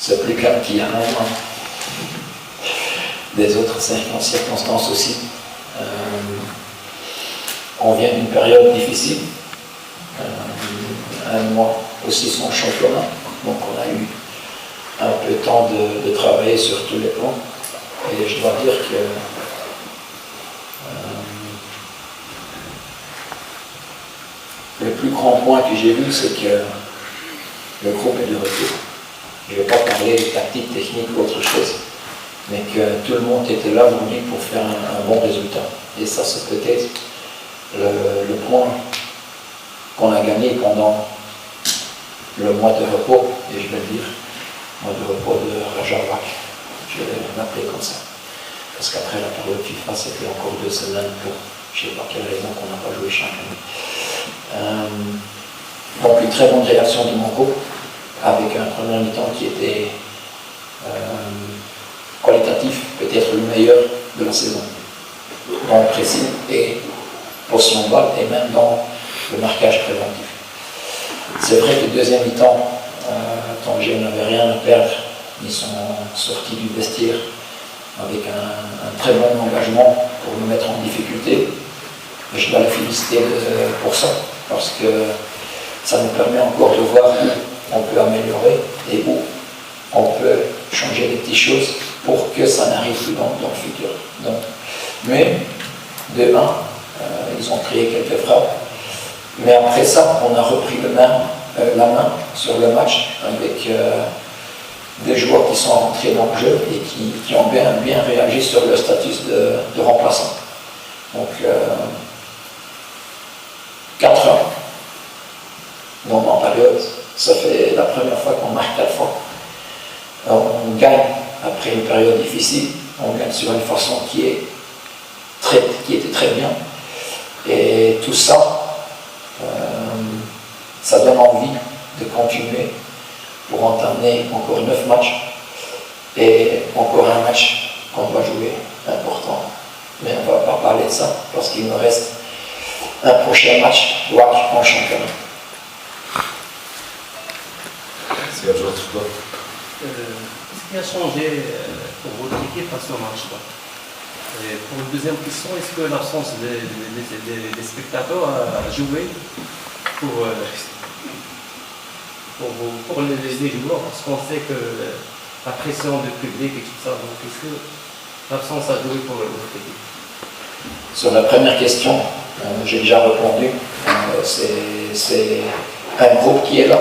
c'est plus calme qu'il y a un an. Des autres circonstances aussi. On vient d'une période difficile. Un mois aussi sans championnat. Donc on a eu un peu de temps de travailler sur tous les plans. Et je dois dire que le plus grand point que j'ai vu, c'est que le groupe est de retour. Je ne vais pas parler de tactique, technique ou autre chose, mais que tout le monde était là aujourd'hui pour faire un bon résultat. Et ça, c'est peut-être le point qu'on a gagné pendant le mois de repos, et je vais le dire, le mois de repos de Rajavak. Je vais l'appeler comme ça. Parce qu'après la période FIFA, c'était encore 2 semaines pour je ne sais pas quelle raison qu'on n'a pas joué chacun. Donc une très bonne réaction de mon groupe, avec un premier mi-temps qui était qualitatif, peut-être le meilleur de la saison, dans le pressing et possession de balle, et même dans le marquage préventif. C'est vrai que le deuxième mi-temps, Tanger n'avait rien à perdre, ils sont sortis du vestiaire avec un très bon engagement pour nous mettre en difficulté. Et je dois les féliciter pour ça, parce que ça nous permet encore de voir où on peut améliorer et où on peut changer des petites choses pour que ça n'arrive plus dans le futur. Donc, mais, de 1, ils ont créé quelques frappes. Mais après ça, on a repris la main sur le match avec des joueurs qui sont rentrés dans le jeu et qui ont bien réagi sur le statut de remplaçant. Donc, 4 ans dans ma période, ça fait la première fois qu'on marque 4 fois. On gagne après une période difficile, on gagne sur une façon qui était très bien. Et tout ça, ça donne envie de continuer pour entamer encore 9 matchs et encore un match qu'on va jouer important. Mais on ne va pas parler de ça parce qu'il nous reste un prochain match en championnat. C'est un joueur de football. Qu'est-ce qui a changé pour votre équipe à ce match-là? Pour la deuxième question, est-ce que l'absence des spectateurs a joué pour les joueurs? Parce qu'on sait que la pression du public et tout ça, donc est-ce que l'absence a joué pour votre équipe? Sur la première question, j'ai déjà répondu. C'est un groupe qui est là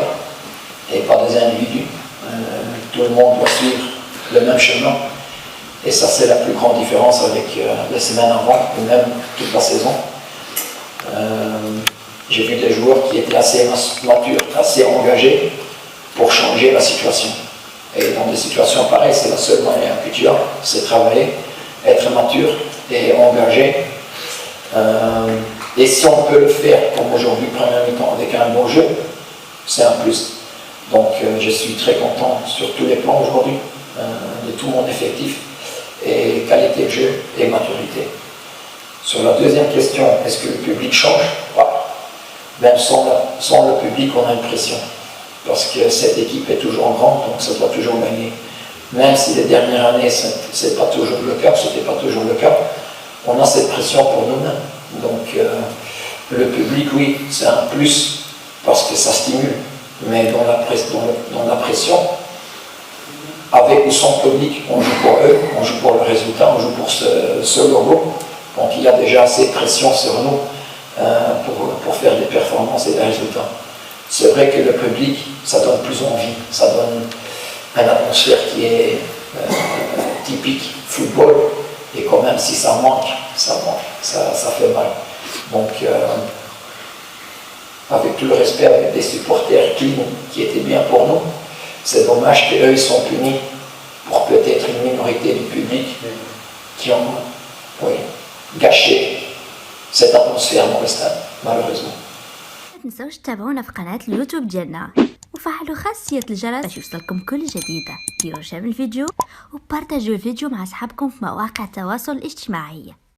et pas des individus. Tout le monde doit suivre le même chemin. Et ça, c'est la plus grande différence avec les semaines avant, ou même toute la saison. J'ai vu des joueurs qui étaient assez matures, assez engagés pour changer la situation. Et dans des situations pareilles, c'est le seul moyen que tu as, c'est travailler, être mature et engagé. Et si on peut le faire, comme aujourd'hui, premier mi-temps, avec un bon jeu, c'est un plus. Donc je suis très content sur tous les plans aujourd'hui, de tout mon effectif, et qualité de jeu et maturité. Sur la deuxième question, est-ce que le public change? Même sans le public, on a une pression. Parce que cette équipe est toujours grande, donc ça doit toujours gagner. Même si les dernières années, ce n'est pas toujours le cas, ce n'était pas toujours le cas, on a cette pression pour nous-mêmes. Donc le public, oui, c'est un plus, parce que ça stimule. Mais dans la pression, avec ou sans public, on joue pour eux, on joue pour le résultat, on joue pour ce logo. Donc il y a déjà assez de pression sur nous pour faire des performances et des résultats. C'est vrai que le public, ça donne plus envie, ça donne une atmosphère qui est typique football, et quand même si ça manque, ça fait mal. Donc avec tout le respect, avec des supporters qui étaient bien pour nous, c'est dommage qu'eux ils sont punis pour peut-être une minorité du public qui ont gâché cette atmosphère dans le stade, malheureusement. ما تنسوش تتابعونا في قناة اليوتيوب ديالنا وفعلوا خاصية الجرس باش يوصلكم كل جديدة. ديروا شير الفيديو وبارتاجيو الفيديو مع أصحابكم في مواقع التواصل الاجتماعي.